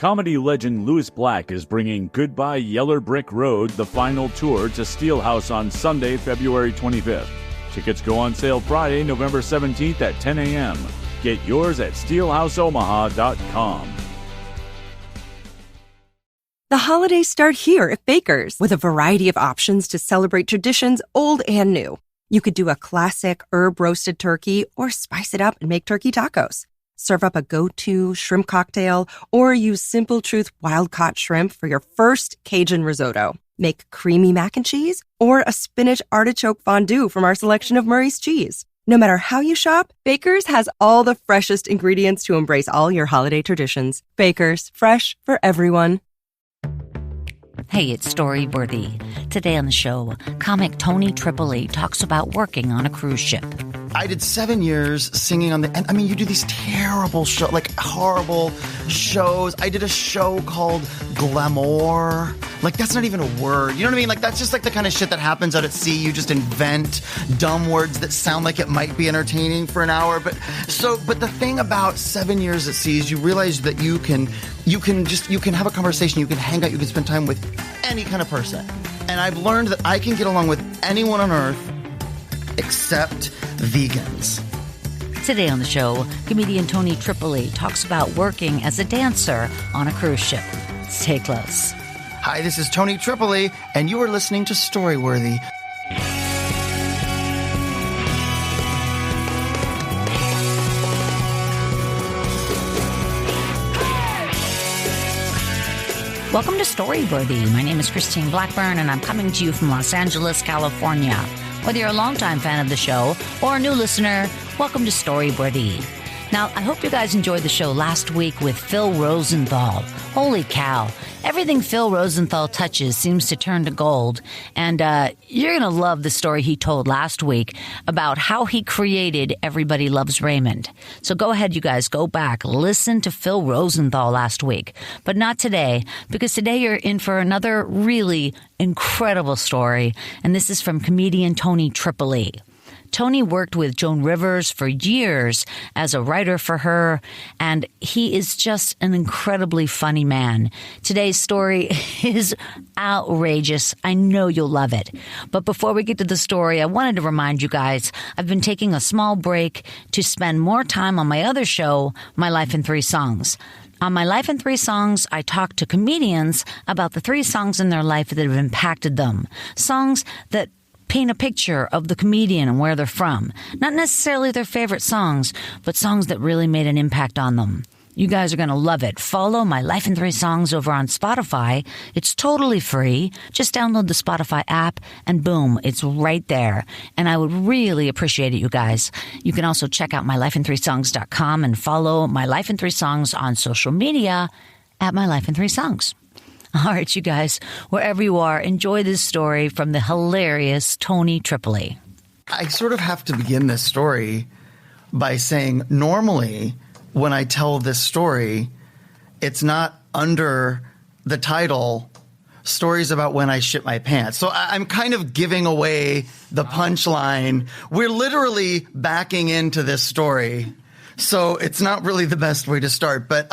Comedy legend Louis Black is bringing Goodbye Yeller Brick Road, the final tour, to Steelhouse on Sunday, February 25th. Tickets go on sale Friday, November 17th at 10 a.m. Get yours at steelhouseomaha.com. The holidays start here at Baker's with a variety of options to celebrate traditions old and new. You could do a classic herb-roasted turkey or spice it up and make turkey tacos. Serve up a go-to shrimp cocktail or use Simple Truth wild-caught shrimp for your first Cajun risotto. Make creamy mac and cheese or a spinach artichoke fondue from our selection of Murray's cheese. No matter how you shop, Baker's has all the freshest ingredients to embrace all your holiday traditions. Baker's, fresh for everyone. Hey, it's Storyworthy. Today on the show, comic Tony Tripoli talks about working on a cruise ship. I did 7 years singing on the... And I mean, you do these terrible shows, like horrible shows. I did a show called Glamour. Like, that's not even a word. You know what I mean? Like, that's just like the kind of shit that happens out at sea. You just invent dumb words that sound like it might be entertaining for an hour. But the thing about 7 years at sea is you realize that you can have a conversation, you can hang out, you can spend time with any kind of person. And I've learned that I can get along with anyone on earth except vegans. Today on the show, comedian Tony Tripoli talks about working as a dancer on a cruise ship. Stay close. Hi, this is Tony Tripoli, and you are listening to Storyworthy. Welcome to Storyworthy. My name is Christine Blackburn, and I'm coming to you from Los Angeles, California. Whether you're a longtime fan of the show or a new listener, welcome to Storyworthy. Now, I hope you guys enjoyed the show last week with Phil Rosenthal. Holy cow. Everything Phil Rosenthal touches seems to turn to gold. And you're going to love the story he told last week about how he created Everybody Loves Raymond. So go ahead, you guys, go back. Listen to Phil Rosenthal last week. But not today, because today you're in for another really incredible story. And this is from comedian Tony Tripoli. Tony worked with Joan Rivers for years as a writer for her, and he is just an incredibly funny man. Today's story is outrageous. I know you'll love it. But before we get to the story, I wanted to remind you guys, I've been taking a small break to spend more time on my other show, My Life in 3 Songs. On My Life in 3 Songs, I talk to comedians about the 3 songs in their life that have impacted them. Songs that paint a picture of the comedian and where they're from. Not necessarily their favorite songs, but songs that really made an impact on them. You guys are going to love it. Follow My Life in 3 Songs over on Spotify. It's totally free. Just download the Spotify app and boom, it's right there. And I would really appreciate it, you guys. You can also check out mylifein3songs.com and follow My Life in 3 Songs on social media at My Life in 3 Songs. All right, you guys, wherever you are, enjoy this story from the hilarious Tony Tripoli. I sort of have to begin this story by saying normally when I tell this story, it's not under the title Stories About When I Shit My Pants. So I'm kind of giving away the punchline. We're literally backing into this story. So it's not really the best way to start. But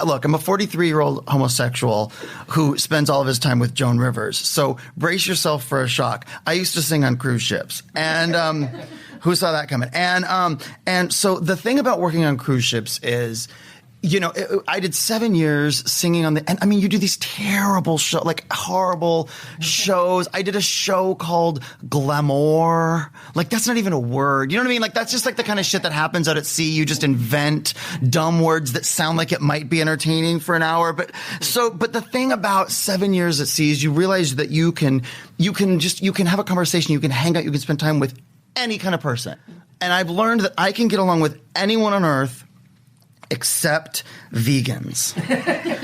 look, I'm a 43-year-old homosexual who spends all of his time with Joan Rivers. So brace yourself for a shock. I used to sing on cruise ships. And who saw that coming? And so the thing about working on cruise ships is, you know, I did 7 years singing on the, and I mean, you do these terrible shows, like horrible shows. I did a show called Glamour. Like, that's not even a word. You know what I mean? Like, that's just like the kind of shit that happens out at sea. You just invent dumb words that sound like it might be entertaining for an hour. But the thing about 7 years at sea is you realize that you can have a conversation, you can hang out, you can spend time with any kind of person. And I've learned that I can get along with anyone on earth except vegans.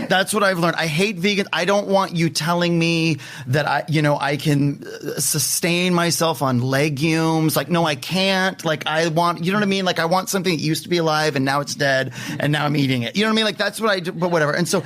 That's what I've learned. I hate vegans. I don't want you telling me that I can sustain myself on legumes. Like, no, I can't. Like, I want, you know what I mean? Like, I want something that used to be alive and now it's dead and now I'm eating it. You know what I mean? Like, that's what I do, but whatever. And so,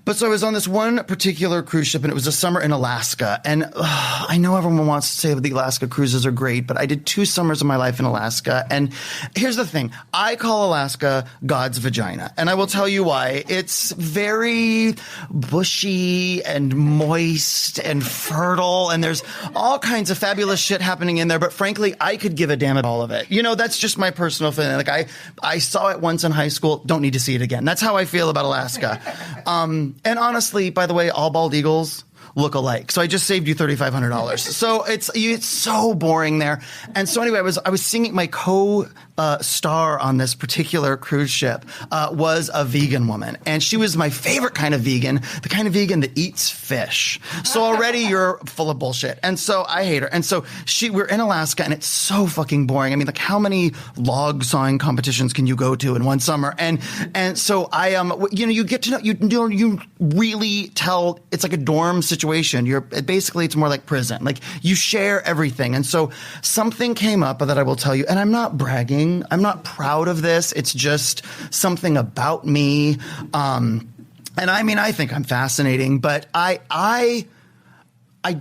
But so I was on this one particular cruise ship, and it was a summer in Alaska. And I know everyone wants to say that the Alaska cruises are great, but I did 2 summers of my life in Alaska. And here's the thing. I call Alaska God's vagina. And I will tell you why. It's very bushy and moist and fertile, and there's all kinds of fabulous shit happening in there. But frankly, I could give a damn about all of it. You know, that's just my personal feeling. Like I saw it once in high school. Don't need to see it again. That's how I feel about Alaska. And honestly, by the way, all bald eagles look alike. So I just saved you $3,500. So it's so boring there. And so anyway, I was singing, my co-star on this particular cruise ship was a vegan woman. And she was my favorite kind of vegan, the kind of vegan that eats fish. So already you're full of bullshit. And so I hate her. And so we're in Alaska, and it's so fucking boring. I mean, like, how many log sawing competitions can you go to in one summer? And so I, you get to know, you really tell, it's like a dorm situation. Basically, it's more like prison. Like, you share everything. And so something came up that I will tell you, and I'm not bragging. I'm not proud of this. It's just something about me. And I mean, I think I'm fascinating, but I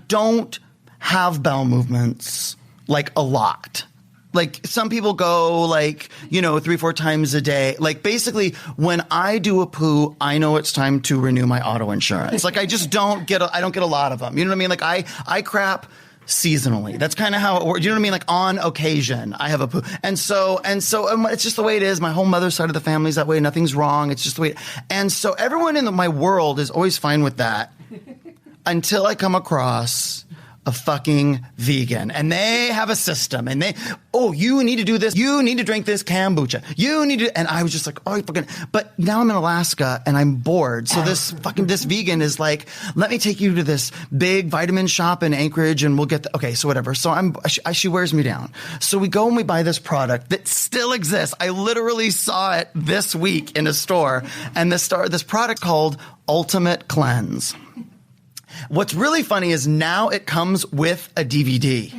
don't have bowel movements like a lot. Like, some people go, like, 3-4 times a day. Like, basically, when I do a poo, I know it's time to renew my auto insurance. Like, I just don't get a lot of them. You know what I mean? Like, I crap seasonally. That's kind of how it works. You know what I mean? Like, on occasion, I have a poo. And so it's just the way it is. My whole mother's side of the family is that way. Nothing's wrong. It's just the way. And so everyone in my world is always fine with that until I come across a fucking vegan, and they have a system, and you need to do this, you need to drink this kombucha, and I was just like, but now I'm in Alaska and I'm bored. So this vegan is like, let me take you to this big vitamin shop in Anchorage, and we'll get so whatever. So she wears me down. So we go and we buy this product that still exists. I literally saw it this week in a store, and this product called Ultimate Cleanse. What's really funny is now it comes with a DVD.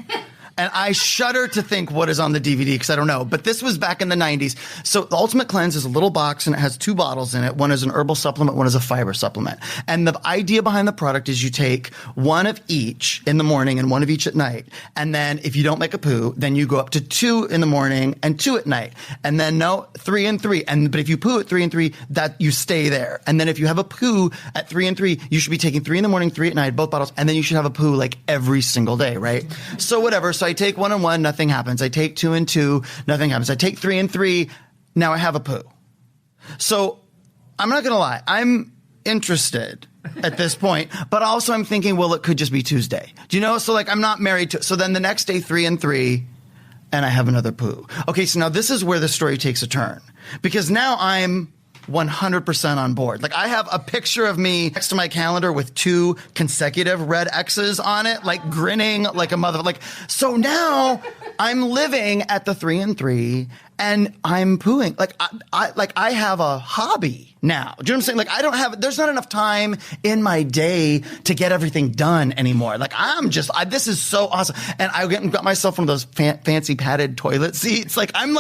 And I shudder to think what is on the DVD because I don't know. But this was back in the 90s. So the Ultimate Cleanse is a little box, and it has 2 bottles in it. One is an herbal supplement, one is a fiber supplement. And the idea behind the product is you take one of each in the morning and one of each at night. And then if you don't make a poo, then you go up to 2 in the morning and 2 at night. And then 3 and 3. But if you poo at 3 and 3, that you stay there. And then if you have a poo at 3 and 3, you should be taking 3 in the morning, 3 at night, both bottles. And then you should have a poo like every single day, right? So whatever. So I take 1 and 1, nothing happens. I take 2 and 2, nothing happens. I take 3 and 3, now I have a poo. So I'm not going to lie. I'm interested at this point, but also I'm thinking, well, it could just be Tuesday. Do you know? So like, I'm not married to, so then the next day, 3 and 3, and I have another poo. Okay. So now this is where the story takes a turn, because now I'm 100% on board. Like, I have a picture of me next to my calendar with 2 consecutive red X's on it, like grinning like a mother. Like, so now I'm living at the 3 and 3, and I'm pooing. Like, I have a hobby now. Do you know what I'm saying? Like, there's not enough time in my day to get everything done anymore. Like, this is so awesome. And I got myself one of those fancy padded toilet seats. I'm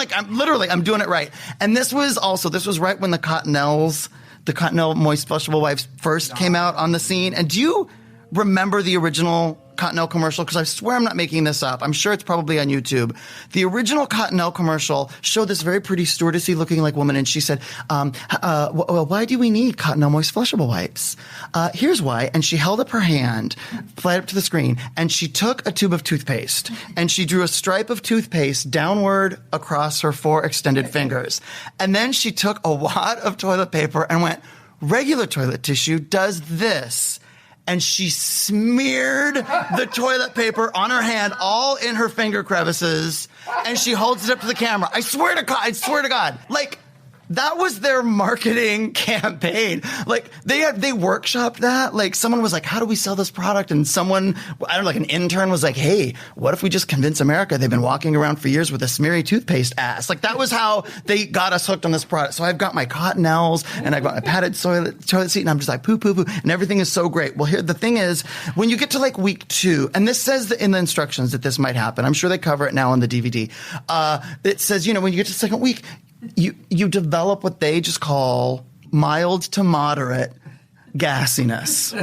doing it right. And this was right when the Cottonelle Moist Flushable Wipes first came out on the scene. And do you remember the original Cottonelle commercial? Because I swear I'm not making this up. I'm sure it's probably on YouTube. The original Cottonelle commercial showed this very pretty stewardessy looking like woman, and she said, why do we need Cottonelle Moist Flushable Wipes? Here's why. And she held up her hand, flat up to the screen, and she took a tube of toothpaste, and she drew a stripe of toothpaste downward across her 4 extended fingers. And then she took a wad of toilet paper and went, regular toilet tissue does this. And she smeared the toilet paper on her hand, all in her finger crevices, and she holds it up to the camera. I swear to God. Like, that was their marketing campaign. Like, they workshopped that. Like, someone was like, how do we sell this product? And someone, I don't know, like an intern was like, hey, what if we just convince America they've been walking around for years with a smeary toothpaste ass? Like, that was how they got us hooked on this product. So I've got my Cottonelles, and I've got my padded toilet seat, and I'm just like, poo, and everything is so great. Well, here, the thing is, when you get to like week 2, and this says in the instructions that this might happen. I'm sure they cover it now on the DVD. It says, when you get to the second week, you develop what they just call mild to moderate gassiness.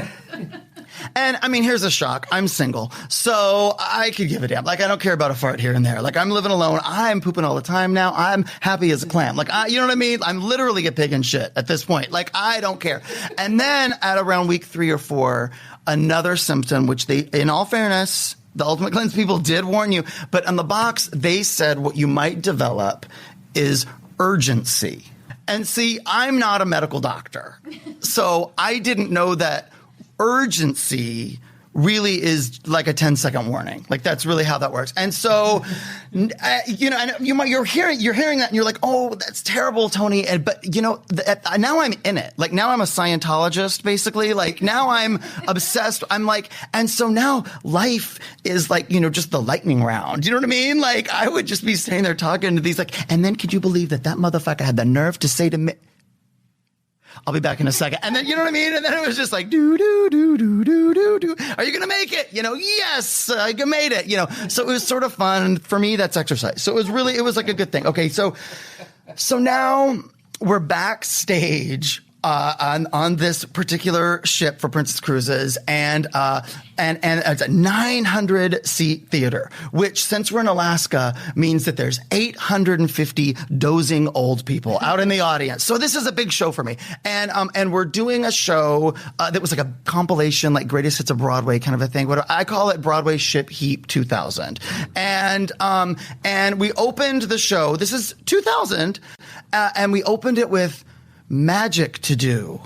And I mean, here's a shock. I'm single, so I could give a damn. Like, I don't care about a fart here and there. Like, I'm living alone. I'm pooping all the time now. I'm happy as a clam. Like, you know what I mean? I'm literally a pig in shit at this point. Like, I don't care. And then at around week 3 or 4, another symptom, which they, in all fairness, the Ultimate Cleanse people did warn you, but on the box, they said what you might develop is urgency. And see, I'm not a medical doctor, so I didn't know that urgency really is like a 10-second warning. Like, that's really how that works. And so, you know, and you're hearing that and you're like, oh, that's terrible, Tony. But, you know, now I'm in it. Like, now I'm a Scientologist, basically. Like, now I'm obsessed. I'm like, and so now life is like, you know, just the lightning round. You know what I mean? Like, I would just be sitting there talking to these, like, and then could you believe that motherfucker had the nerve to say to me, I'll be back in a second. And then, you know what I mean? And then it was just like, do. Are you going to make it? You know, yes, I made it, you know. So it was sort of fun. For me, that's exercise. So it was like a good thing. Okay. So now we're backstage on this particular ship for Princess Cruises, and it's a 900-seat theater, which, since we're in Alaska, means that there's 850 dozing old people out in the audience. So this is a big show for me, and we're doing a show that was like a compilation, like greatest hits of Broadway kind of a thing. What I call it, Broadway Ship Heap 2000, and we opened the show. This is 2000, and we opened it with Magic to Do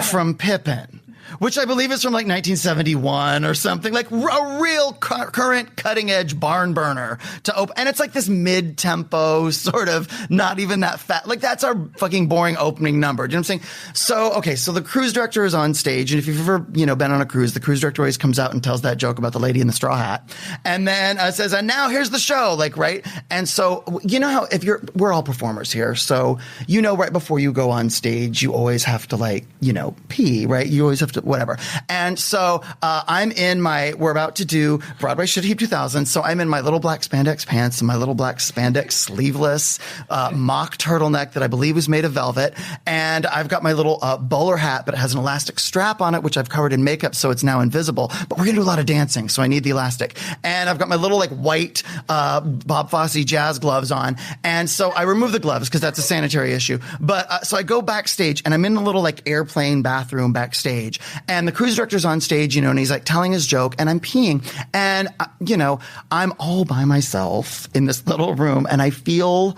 from Pippin, which I believe is from like 1971 or something, like a real current cutting edge barn burner to open. And it's like this mid tempo sort of, not even that fat. Like, that's our fucking boring opening number. Do you know what I'm saying? So, okay. So the cruise director is on stage. And if you've ever, you know, been on a cruise, the cruise director always comes out and tells that joke about the lady in the straw hat. And then says, and now here's the show. Like, right. And so, you know how we're all performers here. So, you know, right before you go on stage, you always have to, like, you know, pee, right? You always have to, whatever. And so we're about to do Broadway Shit Heap 2000. So I'm in my little black spandex pants and my little black spandex sleeveless mock turtleneck that I believe is made of velvet. And I've got my little bowler hat, but it has an elastic strap on it, which I've covered in makeup, so it's now invisible. But we're going to do a lot of dancing, so I need the elastic. And I've got my little, like, white Bob Fosse jazz gloves on. And so I remove the gloves because that's a sanitary issue. But so I go backstage, and I'm in the little, like, airplane bathroom backstage. And the cruise director's on stage, you know, and he's like telling his joke, and I'm peeing. And, you know, I'm all by myself in this little room, and I feel,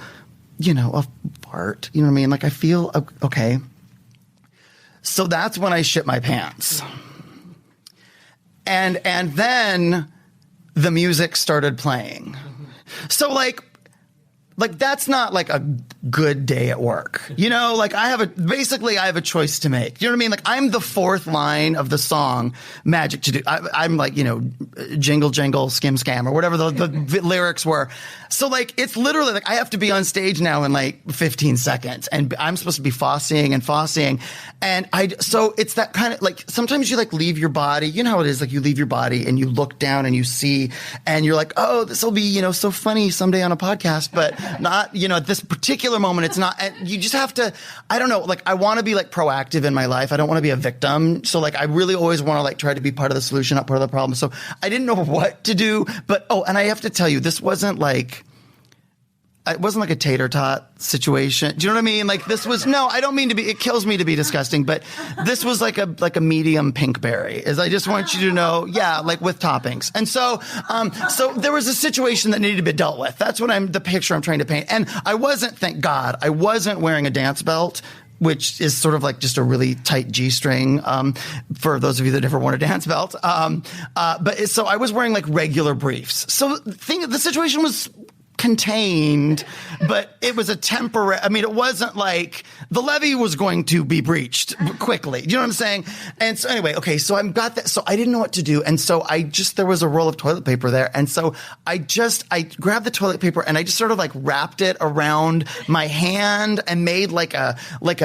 you know, a fart. You know what I mean? Like, I feel, okay. So that's when I shit my pants. And then the music started playing. So, like, that's not like a good day at work. You know, like, I have a choice to make. You know what I mean? Like, I'm the fourth line of the song Magic to Do. I'm like, you know, jingle, jangle, skim, scam, or whatever the lyrics were. So, like, it's literally like I have to be on stage now in like 15 seconds, and I'm supposed to be Fosseing. And so it's that kind of, like, sometimes you, like, leave your body. You know how it is. Like, you leave your body and you look down and you see, and you're like, oh, this will be, you know, so funny someday on a podcast, but not, you know, at this particular moment, it's not. And you just have to, I don't know, like, I want to be, like, proactive in my life. I don't want to be a victim. So, like, I really always want to, like, try to be part of the solution, not part of the problem. So I didn't know what to do, but, and I have to tell you, this wasn't like, it wasn't like a tater tot situation. Do you know what I mean? Like, this was, no, I don't mean to be, it kills me to be disgusting, but this was like a medium pink berry, I just want you to know, yeah, like, with toppings. And so there was a situation that needed to be dealt with. That's what the picture I'm trying to paint. And thank God, I wasn't wearing a dance belt, which is sort of like just a really tight G-string, for those of you that never worn a dance belt. So I was wearing, like, regular briefs. So the situation was contained, but it was a temporary, I mean, it wasn't like the levee was going to be breached quickly. You know what I'm saying? And so anyway, okay, so I've got that. So I didn't know what to do. And so there was a roll of toilet paper there. And so I grabbed the toilet paper and I just sort of, like, wrapped it around my hand and made like a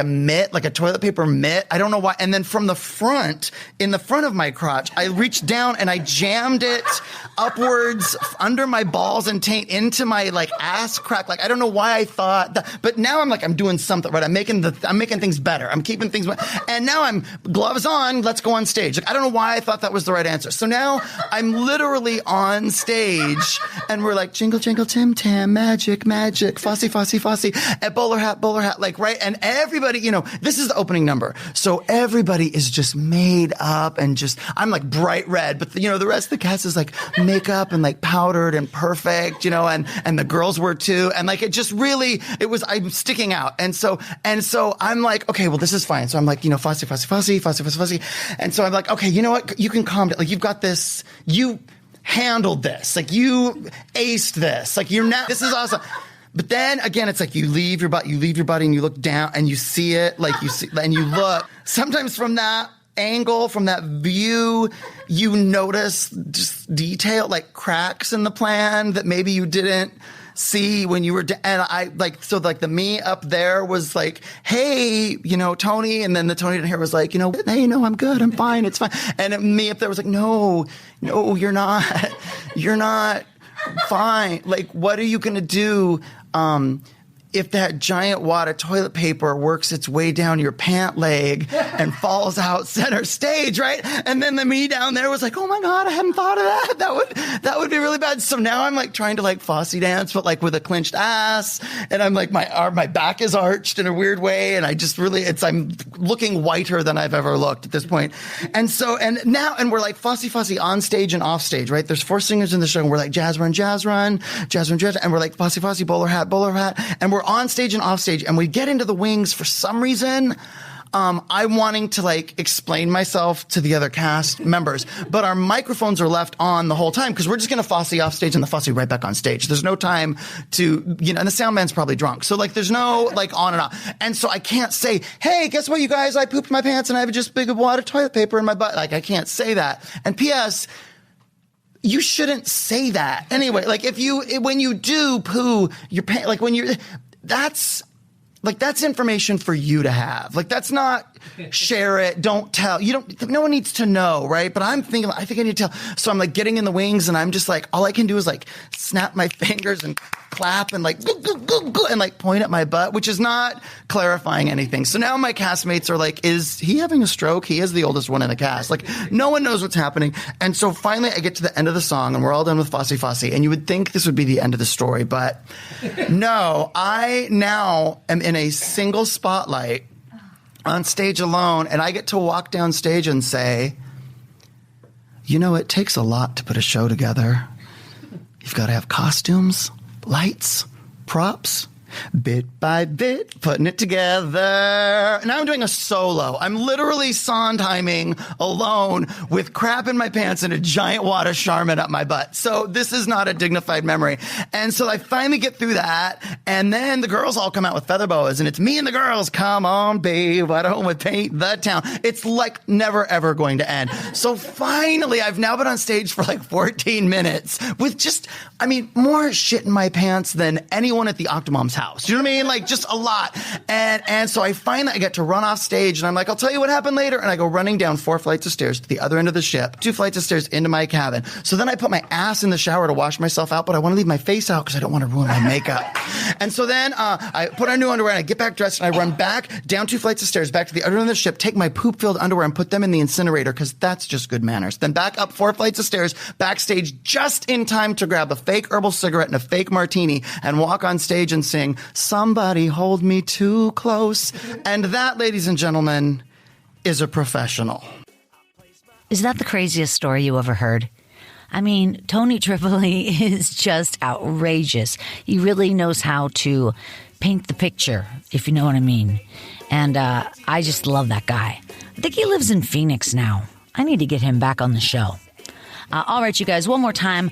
mitt, like a toilet paper mitt. I don't know why. And then from the front, in the front of my crotch, I reached down and I jammed it upwards under my balls and taint into my my like ass crack. Like, I don't know why I thought that, but now I'm doing something right. I'm making things better. I'm keeping things, and now I'm gloves on. Let's go on stage. Like, I don't know why I thought that was the right answer. So now I'm literally on stage and we're like, jingle, jingle, Tim, Tam, magic, magic, Fosse, Fosse, Fosse, and bowler hat, like, right. And everybody, this is the opening number. So everybody is just made up and just, I'm like bright red, but the rest of the cast is like makeup and like powdered and perfect, and the girls were too. And like, I'm sticking out. And so I'm like, okay, well, this is fine. So I'm like, Fosse, Fosse, Fosse, Fosse, Fosse, Fosse. And so I'm like, okay, you know what? You can calm down. Like, you've got this. You handled this. Like, you aced this. Like, this is awesome. But then again, it's like you leave your body and you look down and you see it. Like, you see, and you look. Sometimes from that angle, from that view, you notice just detail, like cracks in the plan that maybe you didn't see when you were, and I like, so like the me up there was like, hey, Tony, and then the Tony down here was like, hey, no, I'm good, I'm fine, it's fine. And me up there was like, no, you're not fine. Like, what are you going to do? If that giant wad of toilet paper works its way down your pant leg and falls out center stage, right? And then the me down there was like, oh my God, I hadn't thought of that. That would be really bad. So now I'm like trying to like Fosse dance, but like with a clenched ass. And I'm like, my back is arched in a weird way. And I just I'm looking whiter than I've ever looked at this point. And we're like Fosse, Fosse on stage and off stage, right? There's 4 singers in the show and we're like jazz run, jazz run, jazz run, jazz. And we're like Fosse, Fosse, bowler hat. And we're on stage and off stage, and we get into the wings for some reason. I'm wanting to like explain myself to the other cast members, but our microphones are left on the whole time because we're just going to Fosse off stage and the Fosse right back on stage. There's no time to, and the sound man's probably drunk. So like there's no like on and off. And so I can't say, hey, guess what, you guys, I pooped my pants and I have just big wad of toilet paper in my butt. Like, I can't say that. And P.S., you shouldn't say that. Anyway, like when you do poo your pants, like that's information for you to have. Like, that's not share it, don't tell. No one needs to know, right? But I think I need to tell. So I'm like getting in the wings and I'm just like, all I can do is like snap my fingers and clap and like, and like point at my butt, which is not clarifying anything. So now my castmates are like, is he having a stroke? He is the oldest one in the cast. Like, no one knows what's happening. And so finally I get to the end of the song and we're all done with Fosse Fosse. And you would think this would be the end of the story, but no, I now am in a single spotlight on stage alone, and I get to walk down stage and say, it takes a lot to put a show together. You've got to have costumes, lights, props, bit by bit, putting it together. Now I'm doing a solo. I'm literally Sondheiming alone with crap in my pants and a giant wad of Charmin up my butt. So this is not a dignified memory. And so I finally get through that. And then the girls all come out with feather boas and it's me and the girls. Come on, babe. Why don't we paint the town? It's like never, ever going to end. So finally, I've now been on stage for like 14 minutes with just, more shit in my pants than anyone at the Octomom's house. Do you know what I mean? Like, just a lot. And so I get to run off stage and I'm like, I'll tell you what happened later. And I go running down 4 flights of stairs to the other end of the ship, 2 flights of stairs into my cabin. So then I put my ass in the shower to wash myself out, but I want to leave my face out because I don't want to ruin my makeup. And so then I put on new underwear and I get back dressed and I run back down 2 flights of stairs back to the other end of the ship, take my poop-filled underwear and put them in the incinerator because that's just good manners. Then back up 4 flights of stairs backstage just in time to grab a fake herbal cigarette and a fake martini and walk on stage and sing, "Somebody hold me too close." And that, ladies and gentlemen, is a professional. Is that the craziest story you ever heard? Tony Tripoli is just outrageous. He really knows how to paint the picture, if you know what I mean. And I just love that guy. I think he lives in Phoenix now. I need to get him back on the show. All right, you guys, one more time.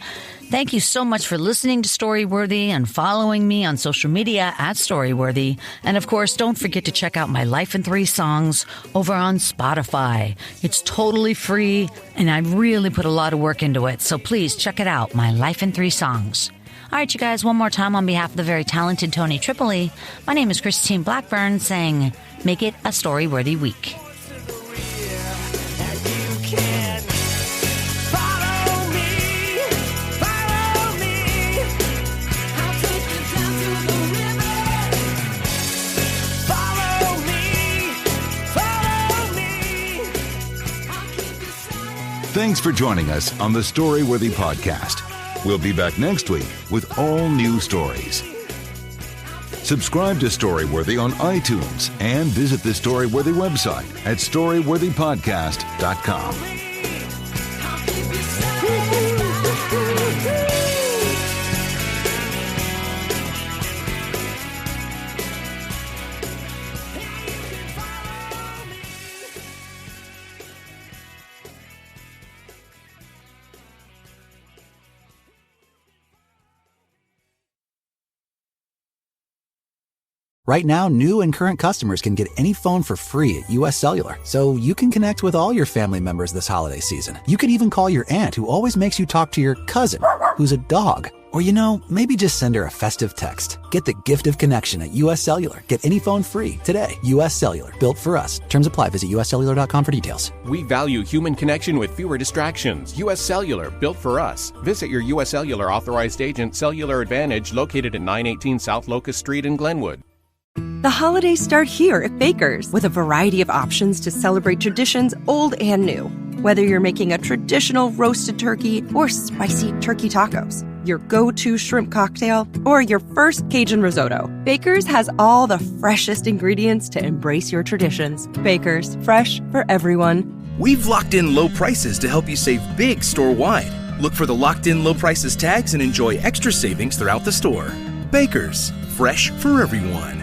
Thank you so much for listening to Storyworthy and following me on social media at Storyworthy. And of course, don't forget to check out my Life in 3 songs over on Spotify. It's totally free, and I really put a lot of work into it. So please check it out, my Life in 3 songs. All right, you guys, one more time on behalf of the very talented Tony Tripoli, my name is Christine Blackburn saying, make it a Storyworthy week. Follow me, Thanks for joining us on the Storyworthy podcast. We'll be back next week with all new stories. Subscribe to Storyworthy on iTunes and visit the Storyworthy website at storyworthypodcast.com. Right now, new and current customers can get any phone for free at US Cellular, so you can connect with all your family members this holiday season. You could even call your aunt who always makes you talk to your cousin, who's a dog. Or, maybe just send her a festive text. Get the gift of connection at US Cellular. Get any phone free today. US Cellular, built for us. Terms apply. Visit uscellular.com for details. We value human connection with fewer distractions. US Cellular, built for us. Visit your US Cellular authorized agent, Cellular Advantage, located at 918 South Locust Street in Glenwood. The holidays start here at Baker's with a variety of options to celebrate traditions old and new. Whether you're making a traditional roasted turkey or spicy turkey tacos, your go-to shrimp cocktail, or your first Cajun risotto, Baker's has all the freshest ingredients to embrace your traditions. Baker's, fresh for everyone. We've locked in low prices to help you save big store-wide. Look for the locked in low prices tags and enjoy extra savings throughout the store. Baker's, fresh for everyone.